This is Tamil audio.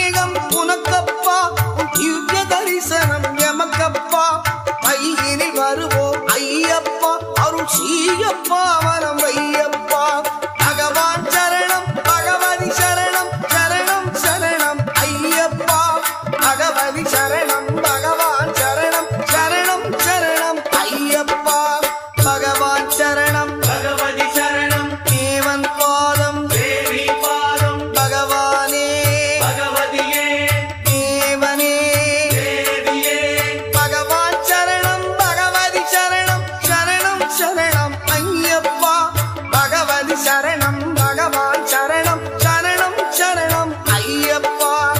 அபிஷேகம் உனக்கப்பா, திவ்ய தரிசனம் எமக்கப்பா. கையினில் வருவோம் ஐயப்பா, அருள் சீயப்பா, வரம் வையப்பா. பகவான் சரணம், பகவதி சரணம், சரணம் சரணம் ஐயப்பா, பகவதி சரணம்.